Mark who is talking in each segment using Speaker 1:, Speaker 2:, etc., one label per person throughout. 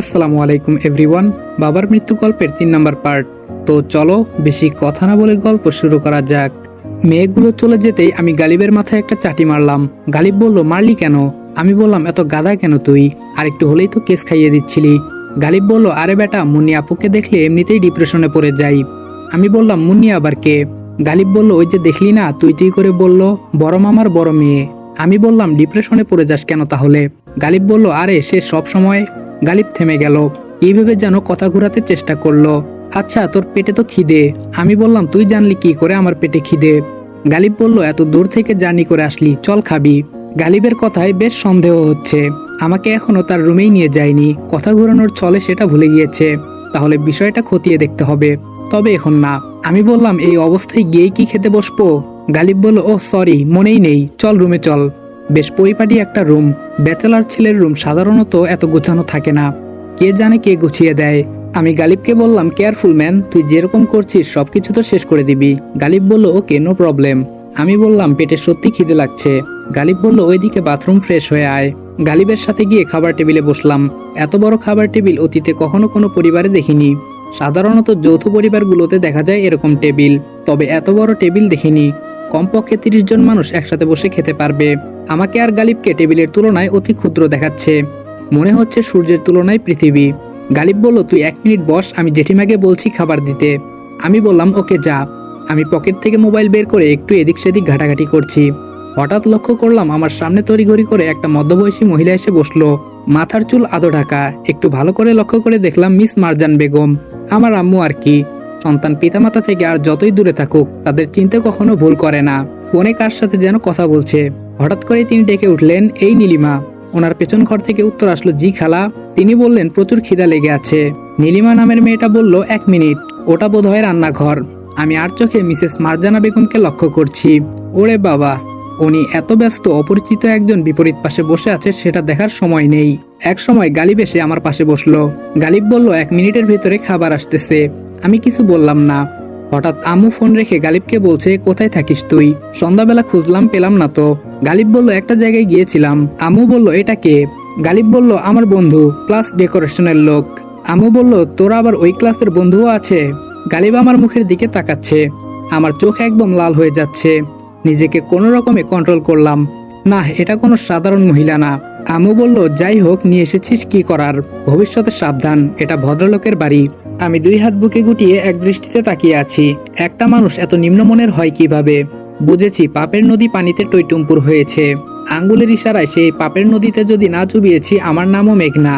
Speaker 1: আসসালামু আলাইকুম এভরিওয়ান। বাবার মৃত্যু গল্পের 3 নাম্বার পার্ট। তো চলো বেশি কথা না বলে গল্প শুরু করা যাক। মেয়েগুলো চলে যেতেই আমি গালিবের মাথায় একটা চাটি মারলাম। গালিব বলল, মারলি কেন? আমি বললাম, এত গাধা কেন তুই? আর একটু হলেই তো কেস খাইয়ে দিচ্ছিলি। গালিব বলল, আরে বেটা, মুন্নি আপুকে দেখলে এমনিতেই ডিপ্রেশনে পড়ে যাই। আমি বললাম, মুন্নি আবার কে? গালিব বলল, ওই যে দেখলি না, তুই তুই করে বলল, বড় মামার বড় মেয়ে। আমি বললাম, ডিপ্রেশনে পড়ে যাস কেন তাহলে? গালিব বলল, আরে সে সব সময়। গালিব থেমে গেল, এইভাবে যেন কথা ঘোরাতে চেষ্টা করলো। আচ্ছা, তোর পেটে তো খিদে। আমি বললাম, তুই জানলি কি করে আমার পেটে খিদে? গালিব বলল, এত দূর থেকে জার্নি করে আসলি, চল খাবি। গালিবের কথায় বেশ সন্দেহ হচ্ছে। আমাকে এখনো তার রুমেই নিয়ে যায়নি, কথা ঘোরানোর ছলে সেটা ভুলে গিয়েছে। তাহলে বিষয়টা খতিয়ে দেখতে হবে, তবে এখন না। আমি বললাম, এই অবস্থায় গিয়েই কি খেতে বসবো? গালিব বলল, ও সরি, মনেই নেই, চল রুমে চল। বেশ পরিপাটি একটা রুম। ব্যাচেলার ছেলের রুম সাধারণত এত গোছানো থাকে না, কে জানে কে গুছিয়ে দেয়। আমি গালিবকে বললাম, কেয়ারফুল ম্যান, তুই যেরকম করছিস সবকিছু তো শেষ করে দিবি। গালিব বলল, ওকে, নো প্রবলেম। আমি বললাম, পেটে সত্যি খিদে লাগছে। গালিব বলল, ওইদিকে বাথরুম, ফ্রেশ হয়ে আয়। গালিবের সাথে গিয়ে খাবার টেবিলে বসলাম। এত বড় খাবার টেবিল অতীতে কখনো কোনো পরিবারে দেখিনি। সাধারণত যৌথ পরিবারগুলোতে দেখা যায় এরকম টেবিল, তবে এত বড় টেবিল দেখিনি। কমপক্ষে 30 জন মানুষ একসাথে বসে খেতে পারবে। আমাকে আর গালিবকে টেবিলের তুলনায় অতি ক্ষুদ্র দেখাচ্ছে। মনে হচ্ছে সূর্যের তুলনায় পৃথিবী। গালিব বলল, তুই 1 মিনিট বস, আমি জেঠিমাকে বলছি খাবার দিতে। আমি বললাম, ওকে, যা। আমি পকেট থেকে মোবাইল বের করে একটু এদিক সেদিক ঘাটাঘাটি করছি। হঠাৎ লক্ষ্য করলাম আমার সামনে তড়িঘড়ি করে একটা মধ্যবয়সী মহিলা এসে বসলো। মাথার চুল আধো ঢাকা। একটু ভালো করে লক্ষ্য করে দেখলাম মিস মারজান বেগম, আমার আম্মু আর কি। সন্তান পিতামাতা থেকে আর যতই দূরে থাকুক, তাদের চিনতে কখনো ভুল করে না। ফোনে কার সাথে যেন কথা বলছে। হঠাৎ করে তিনি ডেকে উঠলেন, এই নীলিমা। ওনার পেছন ঘর থেকে উত্তর আসলো, জি খালা। তিনি বললেন, প্রচুর খিদা লেগে আছে। নীলিমা নামের মেয়েটা বলল, 1 মিনিট, ওটা বোধ হয় রান্নাঘর। আমি আর চোখে মিসেস মারজানা বেগমকে লক্ষ্য করছি। ওরে বাবা, উনি এত ব্যস্ত, অপরিচিত একজন বিপরীত পাশে বসে আছে সেটা দেখার সময় নেই। এক সময় গালিব এসে আমার পাশে বসলো। গালিব বলল, 1 মিনিটের ভিতরে খাবার আসতেছে। আমি কিছু বললাম না। হঠাৎ আম্মু ফোন রেখে গালিবকে বলছে, কোথায় থাকিস তুই? সন্ধ্যাবেলা খুঁজলাম, পেলাম না তো। গালিব বলল, একটা জায়গায় গিয়েছিলাম। আম্মু বলল, এটা কে? গালিব বলল, আমার বন্ধু, ক্লাস ডেকোরেশনের লোক। আম্মু বলল, তোরা আবার ওই ক্লাসের বন্ধুও আছে? গালিব আমার মুখের দিকে তাকাচ্ছে। আমার চোখ একদম লাল হয়ে যাচ্ছে। নিজেকে কোনো রকমে কন্ট্রোল করলাম। না, এটা কোনো সাধারণ মহিলা না। আম্মু বলল, যাই হোক, নিয়ে এসেছিস কি করার, ভবিষ্যতে সাবধান, এটা ভদ্রলোকের বাড়ি। আমি 2 হাত বুকে গুটিয়ে এক দৃষ্টিতে তাকিয়ে আছি। একটা মানুষ এত নিম্নমনের হয় কিভাবে? বুঝেছি, পাপের নদী পানিতে টইটুম্পুর হয়েছে। আঙ্গুলের ইশারায় সেই পাপের নদীতে যদি না চুবিয়েছি, আমার নামও মেঘনা।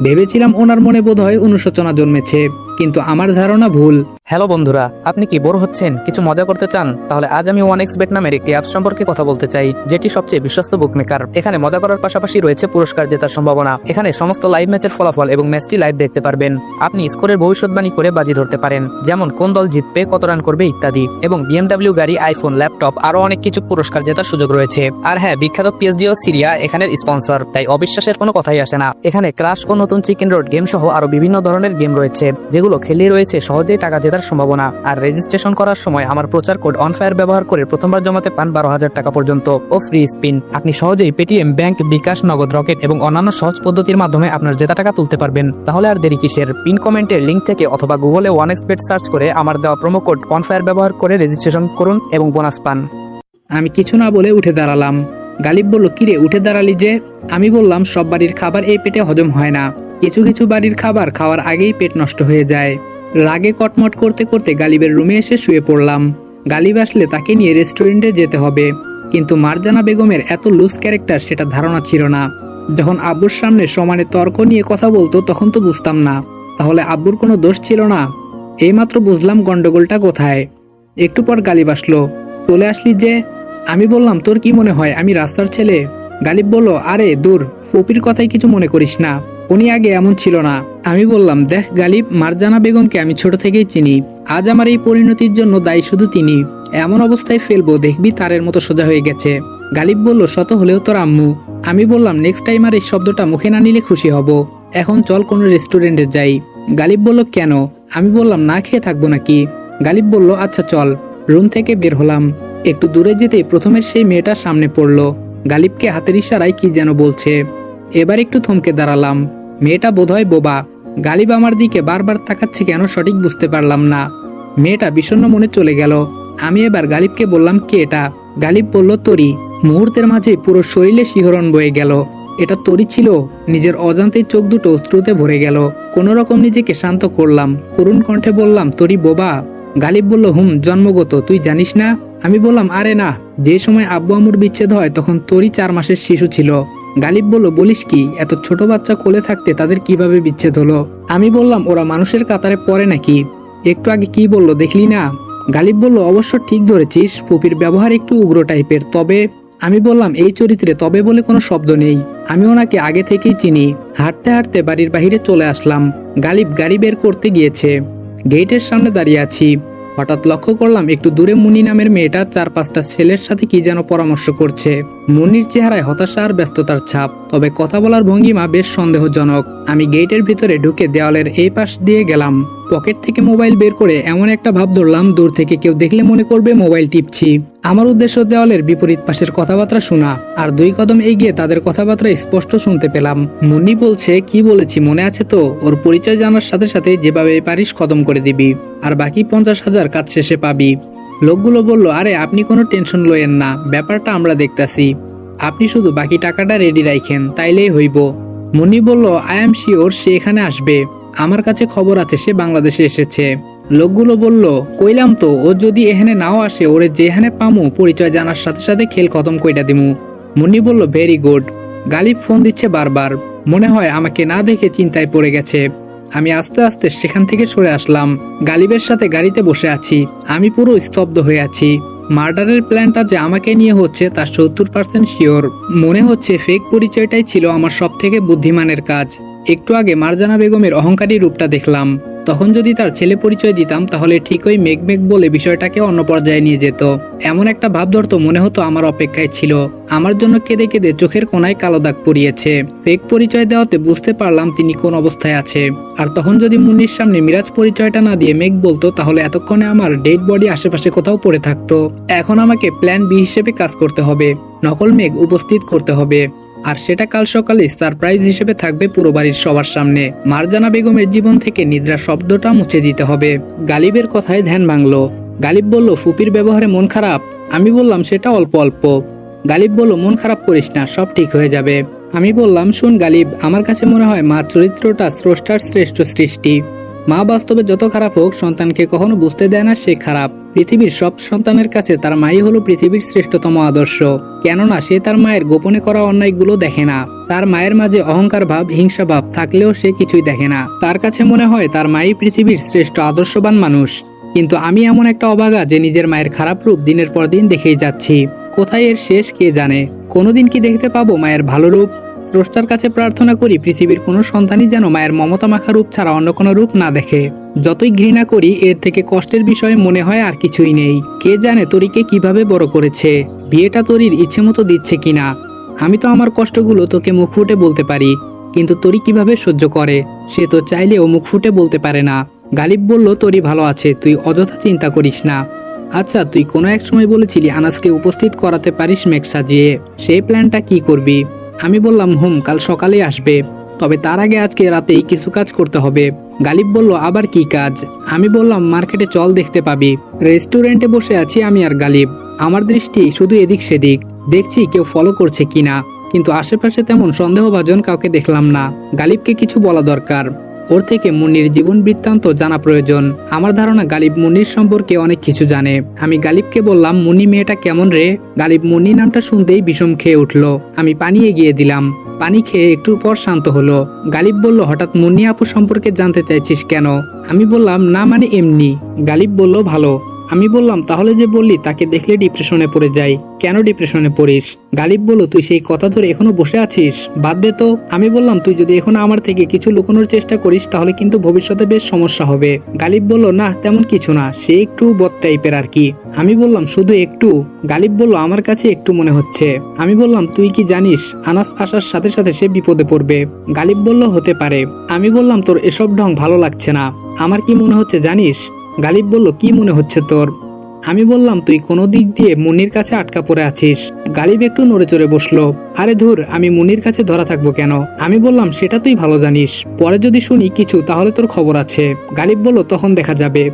Speaker 1: ভেবেছিলাম ওনার মনে বোধহয় অনুশোচনা জন্মেছে, কিন্তু আমার ধারণা ভুল।
Speaker 2: হ্যালো বন্ধুরা, আপনি কি বোর হচ্ছেন, কিছু মজা করতে চান? তাহলে আজ আমি 1xbet নামের একটি অ্যাপ সম্পর্কে কথা বলতে চাই, যেটি সবচেয়ে বিশ্বস্ত বুকমেকার। এখানে মজা করার পাশাপাশি রয়েছে পুরস্কার জেতার সম্ভাবনা। এখানে সমস্ত লাইভ ম্যাচের ফলাফল এবং ম্যাচটি লাইভ দেখতে পারবেন। আপনি স্কোরের ভবিষ্যৎবাণী করে বাজি ধরতে পারেন, যেমন কোন দল জিতবে, কত রান করবে ইত্যাদি। এবং BMW গাড়ি, আইফোন, ল্যাপটপ, আরো অনেক কিছু পুরস্কার জেতার সুযোগ রয়েছে। আর হ্যাঁ, বিখ্যাত PSG ও সিরিয়া এখানের স্পন্সর, তাই অবিশ্বাসের কোনো কথাই আসে না। এখানে ক্রাশ ও নতুন চিকেন রোড গেম সহ আরো বিভিন্ন ধরনের গেম রয়েছে, যেগুলো খেলে রয়েছে সহজেই টাকা জেতার সম্ভাবনা। আর রেজিস্ট্রেশন করার সময় আমার প্রচার কোড অনফায়ার ব্যবহার করে প্রথমবার জমাতে পান 12,000 টাকা পর্যন্ত ও ফ্রি স্পিন। আপনি সহজেই পেটিএম, ব্যাংক, বিকাশ, নগদ, রকেট এবং অন্যান্য সহজ পদ্ধতির মাধ্যমে আপনার জেতা টাকা তুলতে পারবেন। তাহলে আর দেরি কিসের? পিন কমেন্টের লিংক থেকে অথবা গুগলে 1xbet সার্চ করে আমার দেওয়া প্রোমো কোড অনফায়ার ব্যবহার করে রেজিস্ট্রেশন করুন এবং বোনাস পান।
Speaker 1: আমি কিছু না বলে উঠে দাঁড়ালাম। গালিব বলল, কিরে, উঠে দাঁড়ালি যে? আমি বললাম, সব বাড়ির খাবার এই পেটে হজম হয় না। কিছু কিছু বাড়ির খাবার খাওয়ার আগেই পেট নষ্ট হয়ে যায়। রাগে কটমট করতে করতে গালিবের রুমে এসে শুয়ে পড়লাম। গালিব আসলে তাকে নিয়ে রেস্টুরেন্টে যেতে হবে, কিন্তু মারজানা বেগমের এত লুজ ক্যারেক্টার সেটা ধারণা ছিল না। যখন আব্বুর সামনে সমানে তর্ক নিয়ে কথা বলতো তখন তো বুঝতাম না, তাহলে আব্বুর কোনো দোষ ছিল না? এইমাত্র বুঝলাম গন্ডগোলটা কোথায়। একটু পর গালিব আসলো। চলে আসলি যে? আমি বললাম, তোর কি মনে হয় আমি রাস্তার ছেলে? গালিব বলল, আরে দূর, ফুপির কথাই কিছু মনে করিস না, উনি আগে এমন ছিল না। আমি বললাম, দেখ গালিব, মারজানা বেগমকে আমি ছোট থেকেই চিনি। আজ আমার এই পরিণতির জন্য দায়ী শুধু তিনি। এমন অবস্থায় ফেলবো, দেখবি তারের মতো সোজা হয়ে গেছে। গালিব বলল, শত হলেও তোর আম্মু। আমি বললাম, নেক্সট টাইম আর এই শব্দটা মুখে না নিলে খুশি হব। এখন চল কোনো রেস্টুরেন্টে যাই। গালিব বলল, কেন? আমি বললাম, না খেয়ে থাকবো নাকি? গালিব বলল, আচ্ছা চল। রুম থেকে বের হলাম। একটু দূরে যেতে প্রথমে সেই মেয়েটার সামনে পড়লো। গালিবকে হাতের ইশারায় কি যেন বলছে। এবার একটু থমকে দাঁড়ালাম। মেয়েটা বোধহয় বোবা। গালিব আমার দিকে বারবার তাকাচ্ছে কেন সঠিক বুঝতে পারলাম না। মেয়েটা বিষণ্ণ মনে চলে গেল। আমি এবার গালিবকে বললাম, কে এটা? গালিব বলল, তরি। মুহূর্তের মাঝে পুরো শরীরে শিহরণ বয়ে গেল। এটা তরি ছিল। নিজের অজান্তেই চোখ দুটো অশ্রুতে ভরে গেল। কোনো রকম নিজেকে শান্ত করলাম, করুণ কণ্ঠে বললাম, তরি বোবা? গালিব বলল, জন্মগত, তুই জানিস না? আমি বললাম, আরে না, যে সময় আব্বু আম্মুর বিচ্ছেদ হয় তখন তরি 4 মাসের শিশু ছিল। গালিব বলল, বলিস কি? এত ছোট বাচ্চা কোলে থাকতে তাদের কিভাবে বিচ্ছেদ হলো? আমি বললাম, ওরা মানুষের কাতারে পড়ে নাকি? একটু আগে কি বললো দেখলি না? গালিব বলল, অবশ্য ঠিক ধরেছিস, ফুপির ব্যবহার একটু উগ্র টাইপের। তবে আমি বললাম, এই চরিত্রে তবে বলে কোনো শব্দ নেই, আমি ওনাকে আগে থেকেই চিনি। হাঁটতে হাঁটতে বাড়ির বাহিরে চলে আসলাম। গালিব গাড়ি বের করতে গিয়েছে। গেটের সামনে দাঁড়িয়ে আছি। হঠাৎ লক্ষ্য করলাম একটু দূরে মুন্নি নামের মেয়েটা 4-5টা ছেলের সাথে কি যেন পরামর্শ করছে। মুন্নির চেহারায় হতাশা আর ব্যস্ততার ছাপ, তবে কথা বলার ভঙ্গিমা বেশ সন্দেহজনক। আমি গেটের ভিতরে ঢুকে দেওয়ালের এই পাশ দিয়ে গেলাম। পকেট থেকে মোবাইল বের করে এমন একটা ভাব ধরলাম, দূর থেকে কেউ দেখলে মনে করবে মোবাইল টিপছি। আমার উদ্দেশ্য দেওয়ালের বিপরীত পাশের কথাবার্তা শোনা, আর 2 কদম এগিয়ে তাদের কথাবার্তা স্পষ্ট শুনতে পেলাম। মুন্নি বলছে, কি বলেছি মনে আছে তো? ওর পরিচয় জানার সাথে সাথে যেভাবে পারিস খতম করে দিবি, আর বাকি 50,000 কাজ শেষে পাবি। লোকগুলো বলল, আরে আপনি কোনো টেনশন লয়েন না, ব্যাপারটা আমরা দেখতাছি, আপনি শুধু বাকি টাকাটা রেডি রাখেন, তাইলেই হইব। মুন্নি বলল, আই এম শিওর সে এখানে আসবে, আমার কাছে খবর আছে সে বাংলাদেশে এসেছে। লোকগুলো বলল, কইলাম তো, ও যদি এখানে নাও আসে, ওরে যেখানে পামু পরিচয় জানার সাথে সাথে খেল খতম কইটা দিমু। মুন্নি বলল, ভেরি গুড। গালিব ফোন দিচ্ছে বারবার, মনে হয় আমাকে না দেখে চিন্তায় পড়ে গেছে। আমি আস্তে আস্তে সেখান থেকে সরে আসলাম। গালিবের সাথে গাড়িতে বসে আছি। আমি পুরো স্তব্ধ হয়ে আছি। মার্ডারের প্ল্যানটা যে আমাকে নিয়ে হচ্ছে তার 70% শিওর। মনে হচ্ছে ফেক পরিচয়টাই ছিল আমার সব থেকে বুদ্ধিমানের কাজ। একটু আগে মারজানা বেগমের অহংকারী রূপটা দেখলাম, তখন যদি তার ছেলে পরিচয় দিতাম তাহলে ঠিকই মেঘ বলে বিষয়টাকে অন্য পর্যায়ে নিয়ে যেত। এমন একটা ভাব ধরতো মনে হতো আমার অপেক্ষায় ছিল, আমার জন্য কেঁদে কেঁদে চোখের কোনায় কালো দাগ পরিয়েছে। ফেক পরিচয় দেওয়াতে বুঝতে পারলাম তিনি কোন অবস্থায় আছে। আর তখন যদি মুন্নির সামনে মিরাজ পরিচয়টা না দিয়ে মেঘ বলতো, তাহলে এতক্ষণে আমার ডেড বডি আশেপাশে কোথাও পড়ে থাকতো। এখন আমাকে প্ল্যান বি হিসেবে কাজ করতে হবে, নকল মেঘ উপস্থিত করতে হবে, আর সেটা কাল সকালে সারপ্রাইজ হিসেবে থাকবে পুরো বাড়ির সবার সামনে। মারজানা বেগমের জীবন থেকে নিদ্রা শব্দটা মুছে দিতে হবে। গালিবের কথায় ধ্যান ভাঙলো। গালিব বলল, ফুপির ব্যবহারে মন খারাপ? আমি বললাম, সেটা অল্প অল্প। গালিব বলল, মন খারাপ করিস না, সব ঠিক হয়ে যাবে। আমি বললাম, শুন গালিব, আমার কাছে মনে হয় মা চরিত্রটা স্রষ্টার শ্রেষ্ঠ সৃষ্টি। মা বাস্তবে যত খারাপ হোক, সন্তানকে কখনো বুঝতে দেয় না সে খারাপ। পৃথিবীর সব সন্তানের কাছে তার মাই হলো পৃথিবীর শ্রেষ্ঠতম আদর্শ, কেননা সে তার মায়ের গোপনে করা অন্যায়গুলো দেখে না। তার মায়ের মাঝে অহংকার ভাব, হিংসা ভাব থাকলেও সে কিছুই দেখে না। তার কাছে মনে হয় তার মাই পৃথিবীর শ্রেষ্ঠ আদর্শবান মানুষ। কিন্তু আমি এমন একটা অবাগা যে নিজের মায়ের খারাপ রূপ দিনের পর দিন দেখেই যাচ্ছি। কোথায় এর শেষ কে জানে? কোনোদিন কি দেখতে পাবো মায়ের ভালো রূপ? স্রষ্টার কাছে প্রার্থনা করি পৃথিবীর কোনো সন্তানই যেন মায়ের মমতা মাখা রূপ ছাড়া অন্য কোনো রূপ না দেখে। যতই ঘৃণা করি, এর থেকে কষ্টের বিষয় মনে হয় আর কিছুই নেই। কে জানে তরিকে কিভাবে বড় করেছে, বিয়েটা তরির ইচ্ছে মতো দিচ্ছে কিনা। আমি তো আমার কষ্টগুলো তোকে মুখ ফুটে বলতে পারি, কিন্তু তরি কিভাবে সহ্য করে সে তো চাইলেও মুখ ফুটে বলতে পারে না। গালিব বলল, তরি ভালো আছে, তুই অযথা চিন্তা করিস না। আচ্ছা, তুই কোনো এক সময় বলেছিলি আনাসকে উপস্থিত করাতে পারিস মেঘ সাজিয়ে, সেই প্ল্যানটা কি করবি? আমি বললাম, কাল সকালে আসবে, তবে তার আগে আজকে রাতেই কিছু কাজ করতে হবে। গালিব বলল, আবার কি কাজ? আমি বললাম, মার্কেটে চল, দেখতে পাবি। রেস্টুরেন্টে বসে আছি আমি আর গালিব। আমার দৃষ্টি শুধু এদিক সেদিক, দেখছি কেউ ফলো করছে কিনা, কিন্তু আশেপাশে তেমন সন্দেহভাজন কাউকে দেখলাম না। গালিবকে কিছু বলা দরকার, ওর থেকে মুন্নির জীবন বৃত্তান্ত জানা প্রয়োজন। আমার ধারণা গালিব মুন্নির সম্পর্কে অনেক কিছু জানে। আমি গালিবকে বললাম, মুন্নি মেয়েটা কেমন রে? গালিব মুন্নি নামটা শুনতেই বিষম খেয়ে উঠলো। আমি পানি এগিয়ে দিলাম, পানি খেয়ে একটু পর শান্ত হলো। গালিব বলল, হঠাৎ মুন্নি আপু সম্পর্কে জানতে চাইছিস কেন? আমি বললাম, না মানে এমনি। গালিব বলল, ভালো। আমি বললাম, তাহলে যে বললি তাকে দেখলে ডিপ্রেশনে পড়ে যাই, কেন ডিপ্রেশনে পড়িস? গালিব বলল, তুই সেই কথা ধরে এখনো বসে আছিস, বাদ দে তো। আমি বললাম, তুই যদি এখনো আমার থেকে কিছু লুকানোর চেষ্টা করিস তাহলে কিন্তু ভবিষ্যতে বেশ সমস্যা হবে। গালিব বলল, না তেমন কিছু না, সে একটু বদ টাইপের আর কি। আমি বললাম, শুধু একটু? গালিব বলল, আমার কাছে একটু মনে হচ্ছে। আমি বললাম, তুই কি জানিস আনাস আসার সাথে সাথে সে বিপদে পড়বে? গালিব বলল, হতে পারে। আমি বললাম, তোর এসব ঢং ভালো লাগছে না। আমার কি মনে হচ্ছে জানিস? গালিব বলল, কি মনে হচ্ছে তোর? আমি বললাম তুই কোনো দিক দিয়ে মুন্নির কাছে আটকা পড়ে আছিস। গালিব একটু নড়ে চড়ে বসলো। আরে ধুর, আমি মুন্নির কাছে ধরা থাকবো কেন? আমি বললাম সেটা তুই ভালো জানিস, পরে যদি শুনি কিছু তাহলে তোর খবর আছে। গালিব বলল তখন দেখা যাবে।